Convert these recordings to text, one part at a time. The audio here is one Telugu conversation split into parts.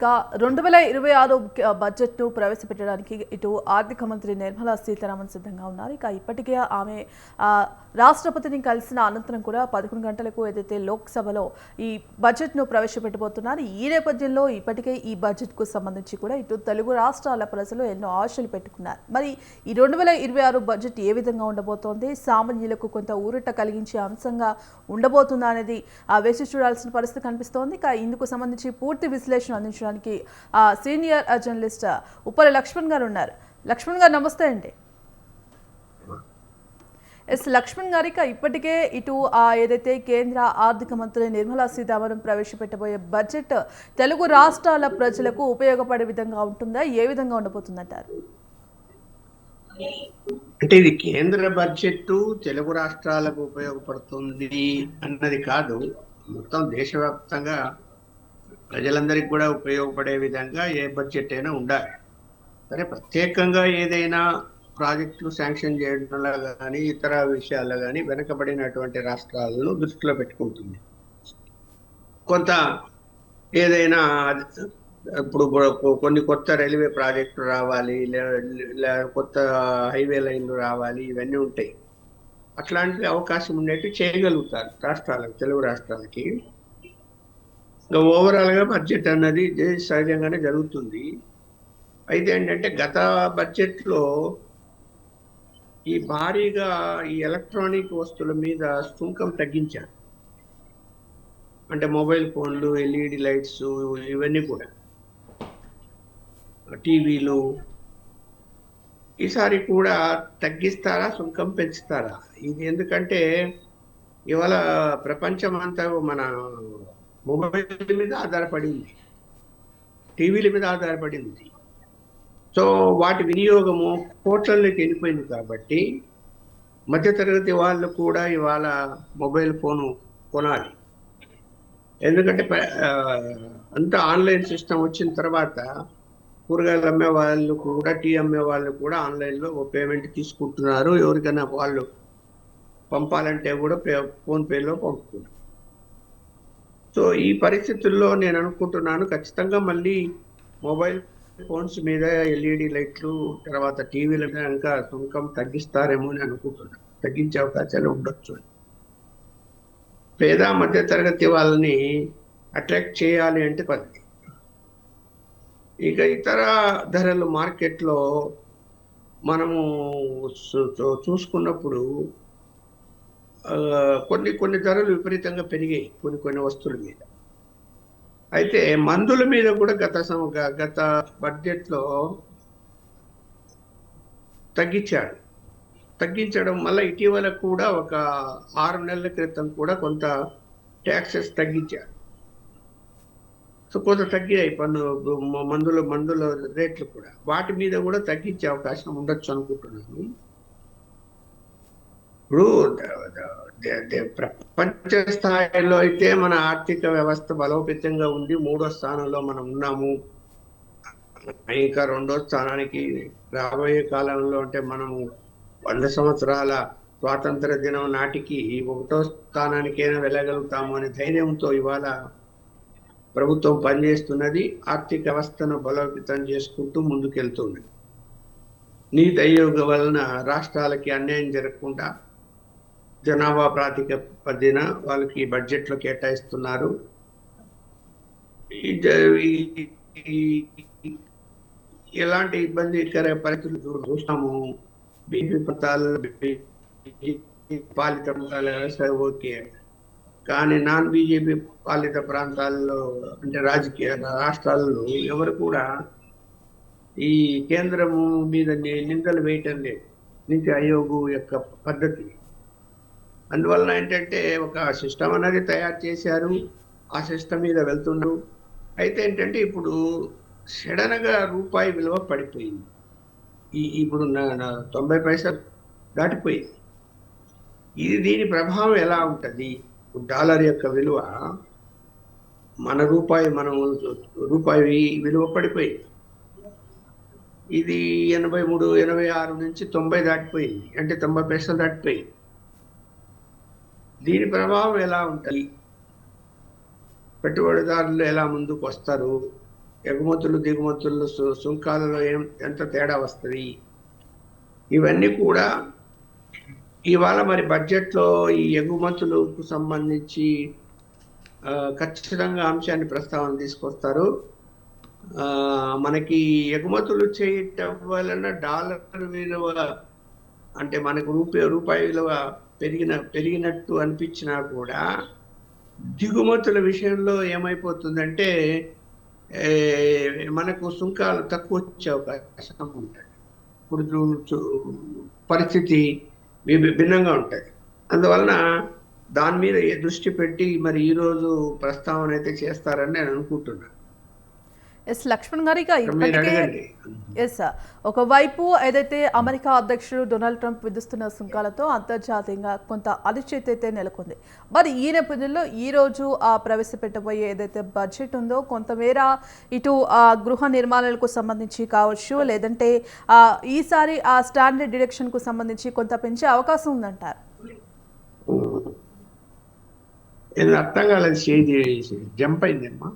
ఇక 2026 బడ్జెట్ను ప్రవేశపెట్టడానికి ఇటు ఆర్థిక మంత్రి నిర్మలా సీతారామన్ సిద్ధంగా ఉన్నారు. ఇక ఇప్పటికే ఆమె రాష్ట్రపతిని కలిసిన అనంతరం కూడా 11 గంటలకు ఏదైతే లోక్సభలో ఈ బడ్జెట్ను ప్రవేశపెట్టబోతున్నారు. ఈ నేపథ్యంలో ఇప్పటికే ఈ బడ్జెట్కు సంబంధించి కూడా ఇటు తెలుగు రాష్ట్రాల ప్రజలు ఎన్నో ఆశలు పెట్టుకున్నారు. మరి ఈ 2026 బడ్జెట్ ఏ విధంగా ఉండబోతోంది, సామాన్యులకు కొంత ఊరట కలిగించే అంశంగా ఉండబోతుందా అనేది వేచి చూడాల్సిన పరిస్థితి కనిపిస్తోంది. ఇక ఇందుకు సంబంధించి పూర్తి విశ్లేషణ అందించడానికి సీనియర్ జర్నలిస్ట్ ఉప్పల లక్ష్మణ్ గారు ఉన్నారు. లక్ష్మణ్ గారు నమస్తే అండి. లక్ష్మణ్ గారు, ఇప్పటికే ఇటు ఏదైతే కేంద్ర ఆర్థిక మంత్రి నిర్మలా సీతారామన్ ప్రవేశపెట్టబోయే బడ్జెట్ తెలుగు రాష్ట్రాల ప్రజలకు ఉపయోగపడే విధంగా ఉంటుందా, ఏ విధంగా ఉండబోతుందంటారు? అంటే ఇది కేంద్ర బడ్జెట్ తెలుగు రాష్ట్రాలకు ఉపయోగపడుతుంది అన్నది కాదు, మొత్తం దేశవ్యాప్తంగా ప్రజలందరికీ కూడా ఉపయోగపడే విధంగా ఏ బడ్జెట్ అయినా ఉండాలి. సరే, ప్రత్యేకంగా ఏదైనా ప్రాజెక్టులు శాంక్షన్ చేయడంలో కానీ ఇతర విషయాల్లో కానీ వెనుకబడినటువంటి రాష్ట్రాలను దృష్టిలో పెట్టుకుంటుంది. కొంత ఏదైనా ఇప్పుడు కొన్ని కొత్త రైల్వే ప్రాజెక్టులు రావాలి, కొత్త హైవే లైన్లు రావాలి, ఇవన్నీ ఉంటాయి. అట్లాంటి అవకాశం ఉండేట్టు చేయగలుగుతారు రాష్ట్రాలకు, తెలుగు రాష్ట్రాలకి. ఇంకా ఓవరాల్గా బడ్జెట్ అన్నది సహజంగానే జరుగుతుంది. అయితే ఏంటంటే గత బడ్జెట్లో ఈ భారీగా ఈ ఎలక్ట్రానిక్ వస్తువుల మీద సుంకం తగ్గించారు. అంటే మొబైల్ ఫోన్లు, ఎల్ఈడి లైట్స్, ఇవన్నీ కూడా, టీవీలు. ఈసారి కూడా తగ్గిస్తారా, సుంకం పెంచుతారా? ఇది ఎందుకంటే ఇవాళ ప్రపంచం అంతా మన మొబైల్ మీద ఆధారపడింది, టీవీల మీద ఆధారపడింది. సో వాటి వినియోగము కోట్లలోకి వెళ్ళిపోయింది. కాబట్టి మధ్యతరగతి వాళ్ళు కూడా ఇవాళ మొబైల్ ఫోను కొనాలి. ఎందుకంటే అంతా ఆన్లైన్ సిస్టమ్ వచ్చిన తర్వాత కూరగాయలు అమ్మే వాళ్ళు కూడా, టీ అమ్మే వాళ్ళు కూడా ఆన్లైన్లో పేమెంట్ తీసుకుంటున్నారు. ఎవరికైనా వాళ్ళు పంపాలంటే కూడా ఫోన్పేలో పంపుతున్నారు. సో ఈ పరిస్థితుల్లో నేను అనుకుంటున్నాను, ఖచ్చితంగా మళ్ళీ మొబైల్ ఫోన్స్ మీద, ఎల్ఈడి లైట్లు, తర్వాత టీవీల మీద ఇంకా సుంకం తగ్గిస్తారేమో అని అనుకుంటున్నాను. తగ్గించే అవకాశాలు ఉండొచ్చు. పేద మధ్య తరగతి వాళ్ళని అట్రాక్ట్ చేయాలి అంటే పద్ధతి. ఇక ఇతర ధరలు మార్కెట్లో మనము చూసుకున్నప్పుడు కొన్ని ధరలు విపరీతంగా పెరిగాయి కొన్ని వస్తువుల మీద. అయితే మందుల మీద కూడా గత బడ్జెట్లో తగ్గించడం వల్ల ఇటీవల కూడా ఒక 6 నెలల క్రితం కూడా కొంత ట్యాక్సెస్ తగ్గించారు. సో కొంత తగ్గాయి మందుల రేట్లు కూడా. వాటి మీద కూడా తగ్గించే అవకాశం ఉండొచ్చు అనుకుంటున్నాను. ఇప్పుడు ప్రపంచ స్థాయిలో అయితే మన ఆర్థిక వ్యవస్థ బలోపేతంగా ఉంది. 3వ స్థానంలో మనం ఉన్నాము. ఇంకా 2వ స్థానానికి రాబోయే కాలంలో, అంటే మనము 100 సంవత్సరాల స్వాతంత్ర దినం నాటికి 1వ స్థానానికైనా వెళ్ళగలుగుతాము అనే ధైర్యంతో ఇవాళ ప్రభుత్వం పనిచేస్తున్నది. ఆర్థిక వ్యవస్థను బలోపేతం చేసుకుంటూ ముందుకెళ్తుంది. నీతి ఆయోగ్ వలన రాష్ట్రాలకి అన్యాయం జరగకుండా జనాభా ప్రాతిపదికన వాళ్ళకి బడ్జెట్లో కేటాయిస్తున్నారు. ఎలాంటి ఇబ్బందికర పరిస్థితులు చూస్తాము. బీజేపీ పాలిత ప్రాంతాలు ఓకే, కానీ నాన్ బీజేపీ పాలిత ప్రాంతాల్లో, అంటే రాజకీయ రాష్ట్రాల్లో ఎవరు కూడా ఈ కేంద్రము మీద నిందలు వేయటం లేదు, నీతి ఆయోగ్ యొక్క పద్ధతి. అందువలన ఏంటంటే ఒక సిస్టమ్ అనేది తయారు చేశారు, ఆ సిస్టమ్ మీద వెళ్తున్నారు. అయితే ఏంటంటే ఇప్పుడు సడన్గా రూపాయి విలువ పడిపోయింది. ఇప్పుడు 90 పైసలు దాటిపోయింది. దీని ప్రభావం ఎలా ఉంటుంది? డాలర్ యొక్క విలువ, మన రూపాయి విలువ పడిపోయింది. ఇది 83, 86 నుంచి 90 దాటిపోయింది, అంటే 90 పైసలు దాటిపోయింది. దీని ప్రభావం ఎలా ఉంటుంది? పెట్టుబడిదారులు ఎలా ముందుకు వస్తారు? ఎగుమతులు దిగుమతులు సుంకాలలో ఎంత తేడా వస్తుంది, ఇవన్నీ కూడా ఇవాళ మరి బడ్జెట్లో ఈ ఎగుమతులకు సంబంధించి ఖచ్చితంగా అంశాన్ని ప్రస్తావన తీసుకొస్తారు. మనకి ఎగుమతులు చేయటం వలన డాలర్ విలువ అంటే మనకు రూపాయి విలువ పెరిగినట్టు అనిపించినా కూడా దిగుమతుల విషయంలో ఏమైపోతుందంటే మనకు సుంకాలు తక్కువ వచ్చే అవకాశం ఉంటుంది. ఇప్పుడు పరిస్థితి భిన్నంగా ఉంటుంది. అందువలన దాని మీద దృష్టి పెట్టి మరి ఈరోజు ప్రస్తావన అయితే చేస్తారని నేను అనుకుంటున్నాను. ఎస్ లక్ష్మణ్ గారు, ఇక ఇప్పటికే ఎస్ ఒకవైపు ఏదైతే అమెరికా అధ్యక్షుడు డొనాల్డ్ ట్రంప్ విధిస్తున్న సుంకాలతో అంతర్జాతీయంగా కొంత అనిశ్చితి అయితే నెలకొంది. మరి ఈ నేపథ్యంలో ఈరోజు ప్రవేశపెట్టబోయే ఏదైతే బడ్జెట్ ఉందో కొంతమేర ఇటు గృహ నిర్మాణాలకు సంబంధించి కావచ్చు, లేదంటే ఈసారి ఆ స్టాండర్డ్ డిడక్షన్కు సంబంధించి కొంత పెంచే అవకాశం ఉందంటారు. అర్థం కాలేదు, జంప్ అయిందమ్మా.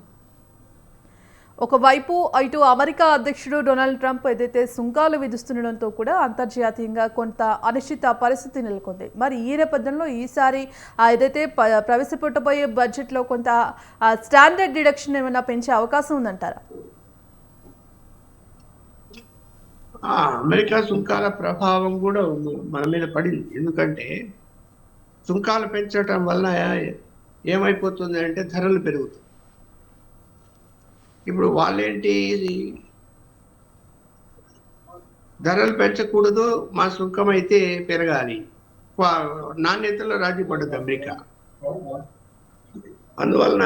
ఒకవైపు ఇటు అమెరికా అధ్యక్షుడు డొనాల్డ్ ట్రంప్ ఏదైతే సుంకాలు విధిస్తుండడంతో కూడా అంతర్జాతీయంగా కొంత అనిశ్చిత పరిస్థితి నెలకొంది. మరి ఈ నేపథ్యంలో ఈసారి ఏదైతే ప్రవేశపెట్టబోయే బడ్జెట్లో కొంత స్టాండర్డ్ డిడక్షన్ ఏమైనా పెంచే అవకాశం ఉందంటారా? అమెరికా సుంకాల ప్రభావం కూడా మన మీద పడింది. ఎందుకంటే సుంకాలు పెంచడం వల్ల ఏమైపోతుంది అంటే ధరలు పెరుగుతాయి. ఇప్పుడు వాళ్ళేంటి, ధరలు పెంచకూడదు, మా సుంకం అయితే పెరగాలి, నాణ్యతలో రాజీ పడదు అమెరికా. అందువలన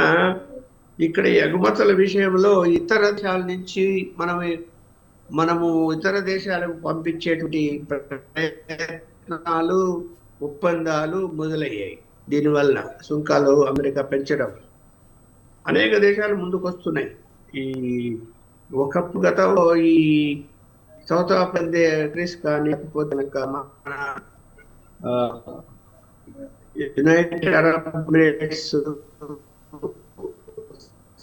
ఇక్కడ ఎగుమతుల విషయంలో ఇతర దేశాల నుంచి మనము ఇతర దేశాలకు పంపించేటువంటి ప్రయత్నాలు, ఒప్పందాలు మొదలయ్యాయి. దీనివల్ల సుంకాలు అమెరికా పెంచడం అనేక దేశాలు ముందుకు వస్తున్నాయి. ఈ ఒకప్పుడు గతంలో ఈ సౌత్ ఆఫ్రికన్ కంట్రీస్ కానీ లేకపోతే మన యునైటెడ్ అరబ్ ఎమిరేట్స్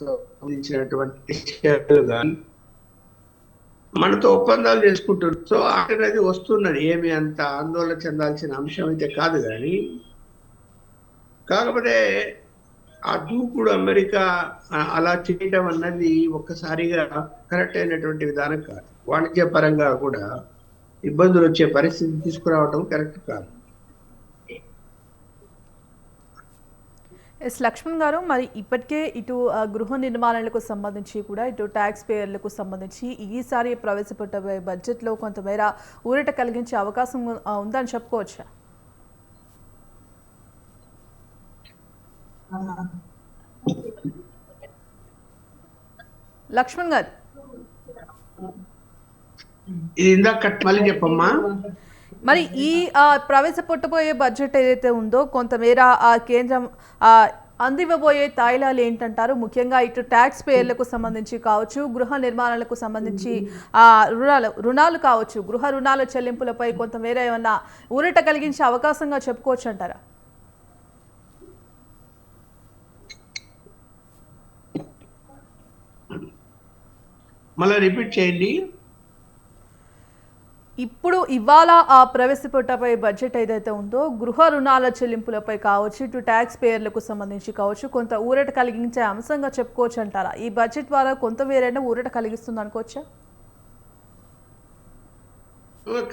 సంబంధించినటువంటి దేశాలు కానీ మనతో ఒప్పందాలు చేసుకుంటున్నారు. సో అనేది వస్తున్నది, ఏమి అంత ఆందోళన చెందాల్సిన అంశం అయితే కాదు. కానీ కాకపోతే ఆ దూకుడు అమెరికా అలా చేయడం అన్నది ఒక్కసారిగా కరెక్ట్ అయినటువంటి విధానం కాదు. వాణిజ్య పరంగా కూడా ఇబ్బందులు వచ్చే పరిస్థితి తీసుకురావడం కరెక్ట్ కాదు. ఎస్ లక్ష్మణ్ గారు, మరి ఇప్పటికే ఇటు గృహ నిర్మాణాలకు సంబంధించి కూడా ఇటు ట్యాక్స్ పేయర్లకు సంబంధించి ఈసారి ప్రవేశపెట్టబోయే బడ్జెట్లో కొంతమేర ఊరట కలిగించే అవకాశం ఉందని చెప్పుకోవచ్చా? లక్ష్మణ్ గారు, మళ్ళీ చెప్పమ్మా. మరి ఈ ప్రవేశపెట్టబోయే బడ్జెట్ ఏదైతే ఉందో కొంతమేర ఆ కేంద్రం అందివ్వబోయే తాయిలాలు ఏంటంటారు? ముఖ్యంగా ఇటు ట్యాక్స్ పేయర్లకు సంబంధించి కావచ్చు, గృహ నిర్మాణాలకు సంబంధించి రుణాలు కావచ్చు, గృహ రుణాల చెల్లింపులపై కొంతమేర ఏమన్నా ఊరట కలిగించే అవకాశంగా చెప్పుకోవచ్చు అంటారా? మళ్ళీ రిపీట్ చేయండి. ఇప్పుడు ఇవాళ ప్రవేశపెట్టబోయే బడ్జెట్ ఏదైతే ఉందో గృహ రుణాల చెల్లింపులపై కావచ్చు, ఇటు ట్యాక్స్ పేయర్లకు సంబంధించి కావచ్చు, కొంత ఊరట కలిగించే అంశంగా చెప్పుకోవచ్చు అంటారా? ఈ బడ్జెట్ ద్వారా కొంత వేరైనా ఊరట కలిగిస్తుంది అనుకోవచ్చా?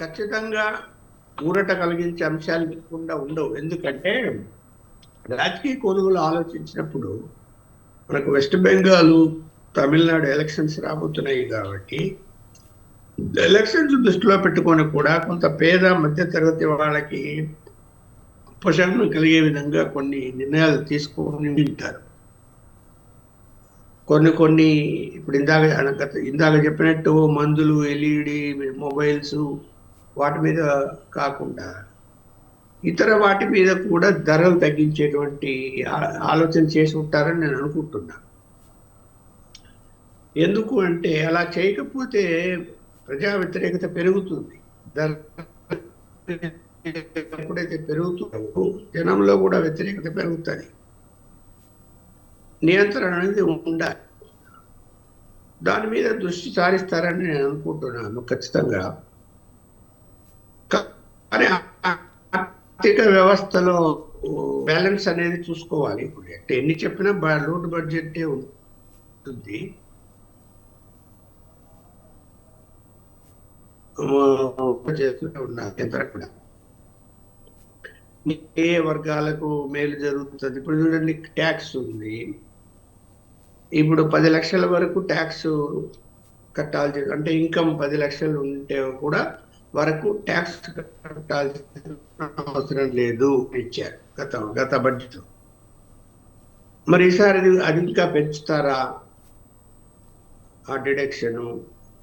ఖచ్చితంగా ఊరట కలిగించే అంశాలు లేకుండా ఉండవు. ఎందుకంటే రాజకీయ కొనుగోలు ఆలోచించినప్పుడు మనకు వెస్ట్ బెంగాల్, తమిళనాడు ఎలక్షన్స్ రాబోతున్నాయి. కాబట్టి ఎలక్షన్స్ దృష్టిలో పెట్టుకొని కూడా కొంత పేద మధ్య తరగతి వాళ్ళకి ఉపశమనం కలిగే విధంగా కొన్ని నిర్ణయాలు తీసుకొని ఉంటారు. కొన్ని ఇప్పుడు ఇందాక చెప్పినట్టు మందులు, ఎల్ఈడి మొబైల్స్ వాటి మీద కాకుండా ఇతర వాటి మీద కూడా ధరలు తగ్గించేటువంటి ఆలోచన చేసి ఉంటారని నేను అనుకుంటున్నా. ఎందుకు అంటే అలా చేయకపోతే ప్రజా వ్యతిరేకత పెరుగుతుంది. ఎప్పుడైతే పెరుగుతుందో జనంలో కూడా వ్యతిరేకత పెరుగుతుంది. నియంత్రణ అనేది ఉండాలి. దాని మీద దృష్టి సారిస్తారని నేను అనుకుంటున్నాను ఖచ్చితంగా. కానీ ఆర్థిక వ్యవస్థలో బ్యాలెన్స్ అనేది చూసుకోవాలి. ఇప్పుడు ఎన్ని చెప్పినా లోటు బడ్జెట్ ఉంటుంది. చేస్తూనే ఉన్నారు ఎంత కూడా. ఏ వర్గాలకు మేలు జరుగుతుంది? ఇప్పుడు చూడండి, ట్యాక్స్ ఉంది. ఇప్పుడు 10 లక్షల వరకు ట్యాక్స్ కట్టాల్సి, అంటే ఇన్కమ్ 10 లక్షలు ఉంటే కూడా వరకు ట్యాక్స్ కట్టాల్సిన అవసరం లేదు ఇచ్చారు గత బడ్జెట్. మరి ఈసారి అది ఇంకా పెంచుతారా? ఆ డిడక్షన్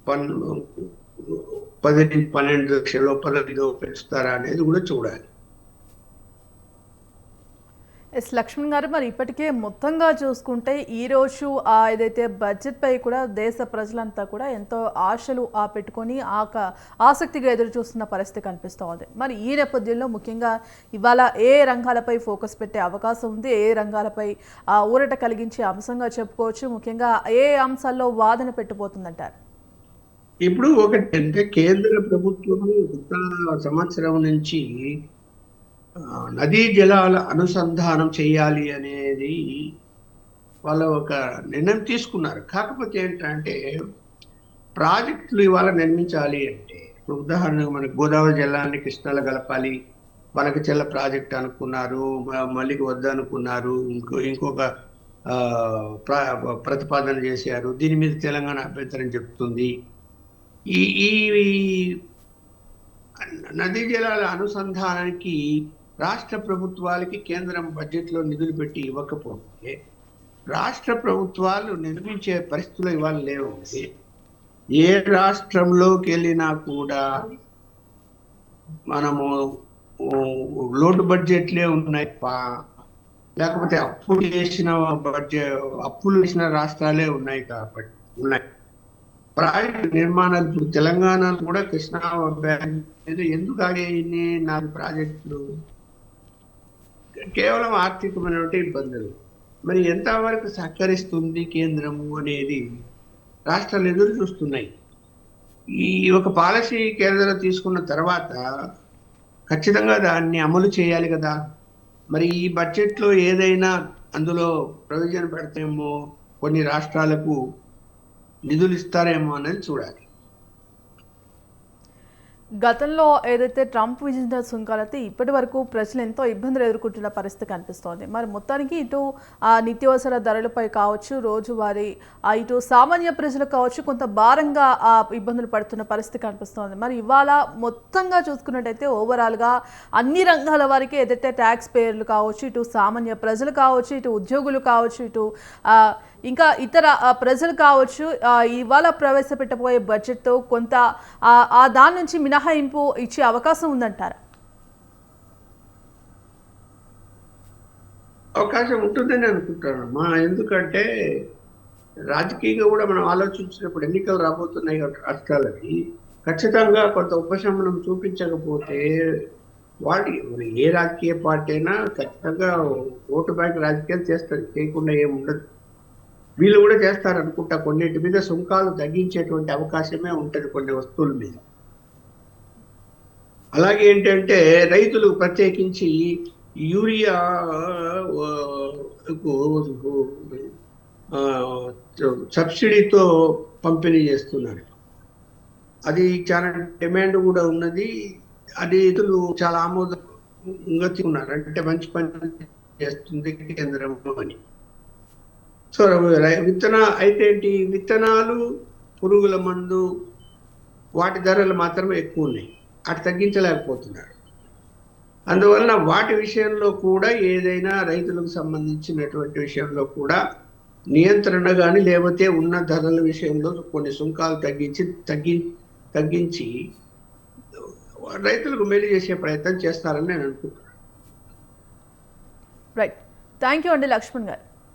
10-12 లక్షల లోపల పెంచుతారా అనేది కూడా చూడాలి. ఎస్ లక్ష్మణ్ గారు, మరి ఇప్పటికే మొత్తంగా చూసుకుంటే ఈరోజు ఏదైతే బడ్జెట్ పై కూడా దేశ ప్రజలంతా కూడా ఎంతో ఆశలు పెట్టుకొని ఆసక్తిగా ఎదురు చూస్తున్న పరిస్థితి కనిపిస్తోంది. మరి ఈ నేపథ్యంలో ముఖ్యంగా ఇవాళ ఏ రంగాలపై ఫోకస్ పెట్టే అవకాశం ఉంది, ఏ రంగాలపై ఊరట కలిగించే అంశంగా చెప్పుకోవచ్చు, ముఖ్యంగా ఏ అంశాల్లో వాదన పెట్టబోతుందంటారు? ఇప్పుడు ఒకటంటే కేంద్ర ప్రభుత్వం గత సంవత్సరం నుంచి నదీ జలాల అనుసంధానం చేయాలి అనేది వాళ్ళ ఒక నిర్ణయం తీసుకున్నారు. కాకపోతే ఏంటంటే ప్రాజెక్టులు ఇవాళ నిర్మించాలి అంటే, ఉదాహరణకు మనకు గోదావరి జలాన్ని కృష్ణాలో కలపాలి, మనకు చెల్ల ప్రాజెక్ట్ అనుకున్నారు, మళ్ళీకి వద్దనుకున్నారు, ఇంకొక ప్రతిపాదన చేశారు. దీని మీద తెలంగాణ అభ్యంతరం చెప్తుంది. ఈ నదీ జలాల అనుసంధానానికి రాష్ట్ర ప్రభుత్వాలకి కేంద్రం బడ్జెట్లో నిధులు పెట్టి ఇవ్వకపోతే రాష్ట్ర ప్రభుత్వాలు నిర్మించే పరిస్థితులు ఇవాళ లేవు. ఏ రాష్ట్రంలోకి వెళ్ళినా కూడా మనము లోటు బడ్జెట్లే ఉన్నాయి, లేకపోతే అప్పులు చేసిన రాష్ట్రాలే ఉన్నాయి. కాబట్టి ప్రాజెక్టు నిర్మాణాలు ఇప్పుడు తెలంగాణలో కూడా కృష్ణా బ్యాంక్ ఎందుకు ఆగాయి? 4 ప్రాజెక్టులు కేవలం ఆర్థికమైనటువంటి ఇబ్బందులు. మరి ఎంతవరకు సహకరిస్తుంది కేంద్రము అనేది రాష్ట్రాలు ఎదురు చూస్తున్నాయి. ఈ ఒక పాలసీ కేంద్రం తీసుకున్న తర్వాత ఖచ్చితంగా దాన్ని అమలు చేయాలి కదా. మరి ఈ బడ్జెట్లో ఏదైనా అందులో ప్రొవిజన్ పెడతామో, కొన్ని రాష్ట్రాలకు నిధులు ఇస్తారేమో అనేది చూడాలి. గతంలో ఏదైతే ట్రంప్ విధించిన సుంకాలైతే ఇప్పటి వరకు ప్రజలు ఎంతో ఇబ్బందులు ఎదుర్కొంటున్న పరిస్థితి కనిపిస్తోంది. మరి మొత్తానికి ఇటు నిత్యావసర ధరలపై కావచ్చు, రోజువారీ ఇటు సామాన్య ప్రజలకు కావచ్చు, కొంత భారంగా ఇబ్బందులు పడుతున్న పరిస్థితి కనిపిస్తోంది. మరి ఇవాళ మొత్తంగా చూసుకున్నట్టయితే ఓవరాల్గా అన్ని రంగాల వారికి ఏదైతే ట్యాక్స్ పేయర్లు కావచ్చు, ఇటు సామాన్య ప్రజలు కావచ్చు, ఇటు ఉద్యోగులు కావచ్చు, ఇటు ఇంకా ఇతర ప్రజలు కావచ్చు, ఇవాళ ప్రవేశపెట్టబోయే బడ్జెట్తో కొంత దాని నుంచి మినహాయింపు ఇచ్చే అవకాశం ఉందంటారా? అవకాశం ఉంటుందని అనుకుంటానమ్మా. ఎందుకంటే రాజకీయంగా కూడా మనం ఆలోచించినప్పుడు ఎన్నికలు రాబోతున్నాయి రాష్ట్రాలకి, ఖచ్చితంగా కొంత ఉపశమనం చూపించకపోతే ఏ రాజకీయ పార్టీ అయినా ఖచ్చితంగా ఓటు బ్యాంక్ రాజకీయాలు చేస్తారు, చేయకుండా ఏముండదు. వీళ్ళు కూడా చేస్తారనుకుంటా. కొన్నిటి మీద సుంకాలు తగ్గించేటువంటి అవకాశమే ఉంటుంది కొన్ని వస్తువుల మీద. అలాగే ఏంటంటే రైతులు ప్రత్యేకించి యూరియా సబ్సిడీతో పంపిణీ చేస్తున్నారు. అది చాలా డిమాండ్ కూడా ఉన్నది. అది రైతులు చాలా ఆమోదంగా తీసుకున్నారు. అంటే మంచి పని చేస్తుంది కేంద్రం అని. సో అయితే ఏంటి, విత్తనాలు, పురుగుల మందు, వాటి ధరలు మాత్రమే ఎక్కువ ఉన్నాయి. అటు తగ్గించలేకపోతున్నారు. అందువలన వాటి విషయంలో కూడా ఏదైనా రైతులకు సంబంధించినటువంటి విషయంలో కూడా నియంత్రణ కానీ, లేకపోతే ఉన్న ధరల విషయంలో కొన్ని సుంకాలు తగ్గించి రైతులకు మేలు చేసే ప్రయత్నం చేస్తారని నేను అనుకుంటున్నాను. రైట్, థ్యాంక్ యూ అండి లక్ష్మణ్ గారు.